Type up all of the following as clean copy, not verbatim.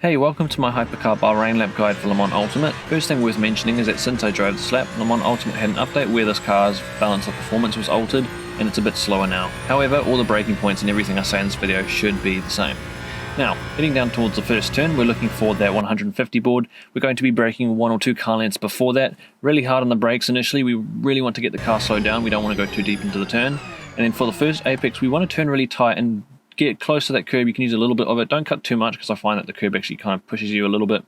Hey, welcome to my Hypercar Bahrain lap guide for Le Mans Ultimate. First thing worth mentioning is that since I drove this lap, Le Mans Ultimate had an update where this car's balance of performance was altered, and it's a bit slower now. However, all the braking points and everything I say in this video should be the same. Now, heading down towards the first turn, we're looking for that 150 board. We're going to be braking 1 or 2 car lengths before that. Really hard on the brakes initially. We really want to get the car slowed down. We don't want to go too deep into the turn. And then for the first apex, we want to turn really tight and get close to that curb. You can use a little bit of it. Don't cut too much because I find that the curb actually kind of pushes you a little bit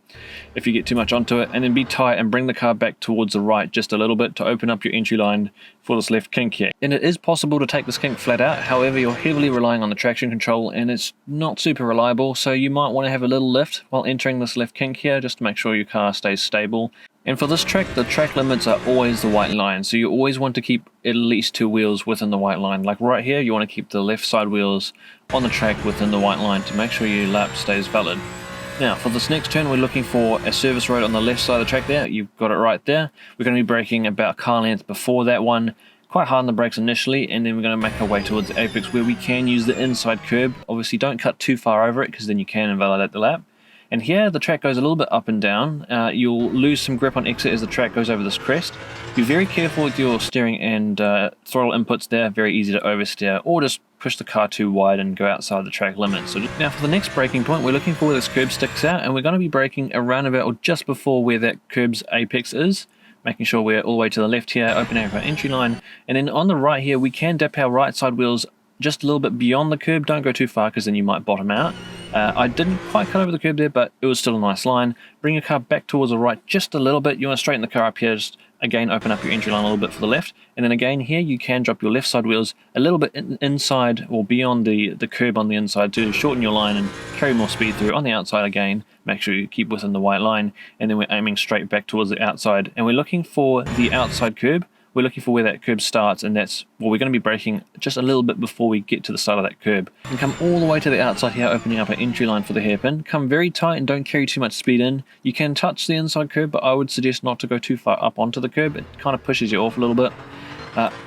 if you get too much onto it. And then be tight and bring the car back towards the right just a little bit to open up your entry line for this left kink here. And it is possible to take this kink flat out. However, you're heavily relying on the traction control and it's not super reliable. So you might want to have a little lift while entering this left kink here just to make sure your car stays stable. And for this track, the track limits are always the white line, so you always want to keep at least 2 wheels within the white line. Like right here, you want to keep the left side wheels on the track within the white line to make sure your lap stays valid. Now, for this next turn, we're looking for a service road on the left side of the track there. You've got it right there. We're going to be braking about car length before that one, quite hard on the brakes initially, and then we're going to make our way towards the apex where we can use the inside curb. Obviously, don't cut too far over it because then you can invalidate the lap. And here the track goes a little bit up and down. You'll lose some grip on exit as the track goes over this crest. Be very careful with your steering and throttle inputs there. Very easy to oversteer or just push the car too wide and go outside the track limit. So now for the next braking point, we're looking for where this curb sticks out, and we're going to be braking around about or just before where that curb's apex is. Making sure we're all the way to the left here, opening up our entry line. And then on the right here, we can dip our right side wheels just a little bit beyond the curb. Don't go too far because then you might bottom out. I didn't quite cut over the curb there, but it was still a nice line. Bring your car back towards the right just a little bit. You want to straighten the car up here, just again open up your entry line a little bit for the left. And then again here you can drop your left side wheels a little bit inside or beyond the curb on the inside to shorten your line and carry more speed through. On the outside again, make sure you keep within the white line. And then we're aiming straight back towards the outside. And we're looking for the outside curb. We're looking for where that curb starts, and that's well, we're going to be braking just a little bit before we get to the side of that curb. And come all the way to the outside here, opening up an entry line for the hairpin. Come very tight and don't carry too much speed in. You can touch the inside curb, but I would suggest not to go too far up onto the curb. It kind of pushes you off a little bit.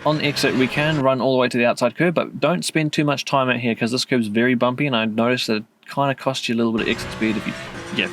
On exit, we can run all the way to the outside curb, but don't spend too much time out here because this curb's very bumpy, and I noticed that it kind of costs you a little bit of exit speed if you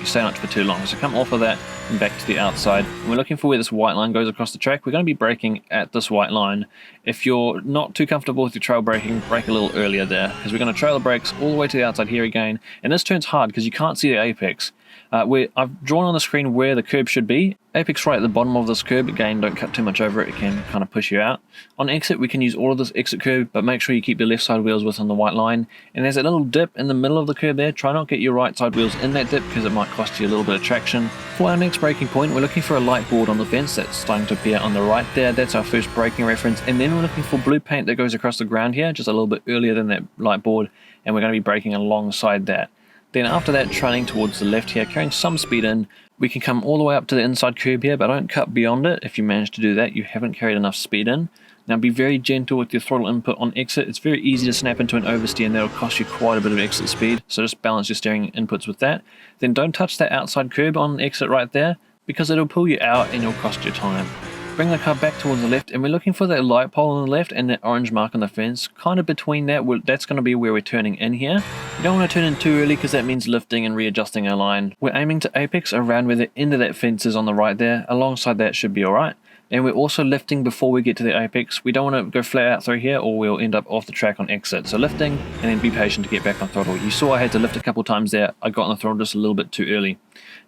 stay on it for too long. So come off of that and back to the outside. And we're looking for where this white line goes across the track. We're going to be braking at this white line. If you're not too comfortable with your trail braking, brake a little earlier there because we're going to trail the brakes all the way to the outside here again. And this turn's hard because you can't see the apex. I've drawn on the screen where the curb should be. Apex right at the bottom of this curb. Again, don't cut too much over it. It can kind of push you out. On exit, we can use all of this exit curb, but make sure you keep the left side wheels within the white line. And there's a little dip in the middle of the curb there. Try not to get your right side wheels in that dip because it might cost you a little bit of traction. For our next braking point, we're looking for a light board on the fence that's starting to appear on the right there. That's our first braking reference. And then we're looking for blue paint that goes across the ground here, just a little bit earlier than that light board. And we're going to be braking alongside that. Then after that, trailing towards the left here, carrying some speed in. We can come all the way up to the inside curb here, but don't cut beyond it. If you manage to do that, you haven't carried enough speed in. Now be very gentle with your throttle input on exit. It's very easy to snap into an oversteer and that'll cost you quite a bit of exit speed. So just balance your steering inputs with that. Then don't touch that outside curb on exit right there because it'll pull you out and it'll cost you time. Bring the car back towards the left, and we're looking for that light pole on the left and that orange mark on the fence. Kind of between that, that's going to be where we're turning in here. You don't want to turn in too early because that means lifting and readjusting our line. We're aiming to apex around where the end of that fence is on the right there. Alongside that should be alright. And we're also lifting before we get to the apex. We don't want to go flat out through here or we'll end up off the track on exit. So lifting and then be patient to get back on throttle. You saw I had to lift a couple times there. I got on the throttle just a little bit too early.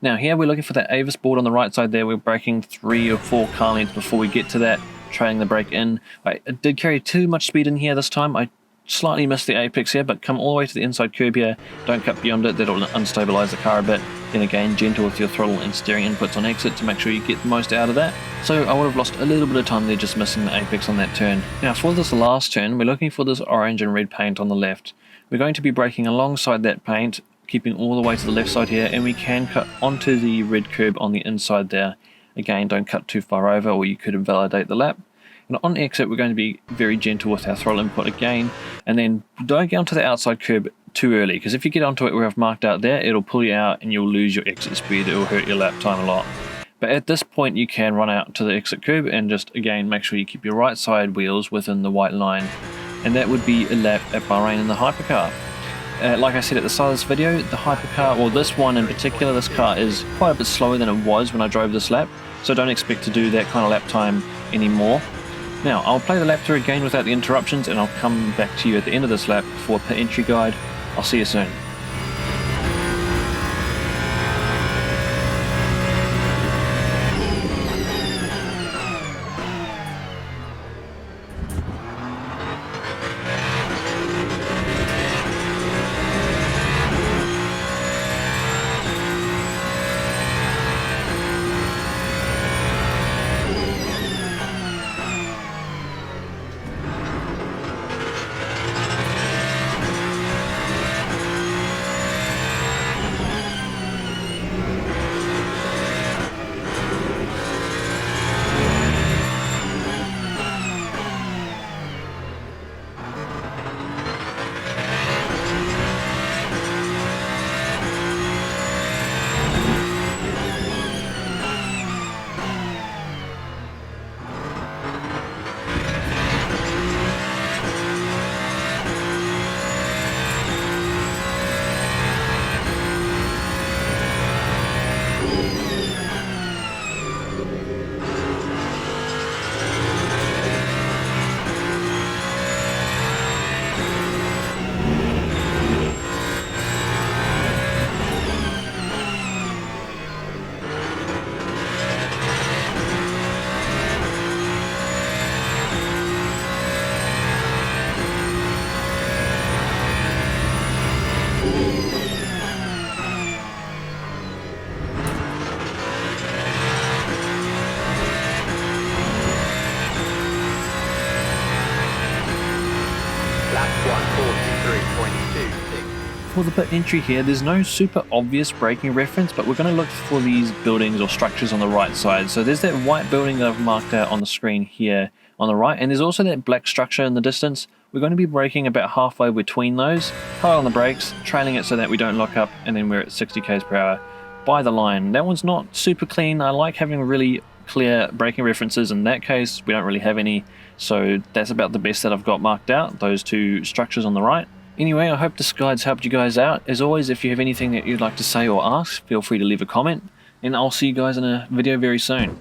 Now here we're looking for that Avis board on the right side there. We're braking 3 or 4 car lengths before we get to that, trailing the brake in. I did carry too much speed in here this time. I slightly missed the apex here, but come all the way to the inside curb here. Don't cut beyond it. That'll unstabilize the car a bit. Then again, gentle with your throttle and steering inputs on exit to make sure you get the most out of that. So I would have lost a little bit of time there just missing the apex on that turn. Now for this last turn, we're looking for this orange and red paint on the left. We're going to be braking alongside that paint, keeping all the way to the left side here, and we can cut onto the red curb on the inside there. Again, don't cut too far over or you could invalidate the lap. And on exit, we're going to be very gentle with our throttle input again, and then don't get onto the outside curb too early, because if you get onto it where I've marked out there, it'll pull you out and you'll lose your exit speed. It will hurt your lap time a lot. But at this point, you can run out to the exit curb and just, again, make sure you keep your right side wheels within the white line. And that would be a lap at Bahrain in the Hypercar. Like I said at the start of this video, the hypercar, or this one in particular, this car is quite a bit slower than it was when I drove this lap, so don't expect to do that kind of lap time anymore. Now, I'll play the lap through again without the interruptions, and I'll come back to you at the end of this lap for a pit entry guide. I'll see you soon. For the pit entry here, there's no super obvious braking reference, but we're going to look for these buildings or structures on the right side. So there's that white building that I've marked out on the screen here on the right, and there's also that black structure in the distance. We're going to be braking about halfway between those, hard on the brakes, trailing it so that we don't lock up, and then we're at 60 k's per hour by the line. That one's not super clean. I like having really clear braking references. In that case, we don't really have any, so that's about the best that I've got marked out, those two structures on the right. Anyway, I hope this guide's helped you guys out. As always, if you have anything that you'd like to say or ask, feel free to leave a comment, and I'll see you guys in a video very soon.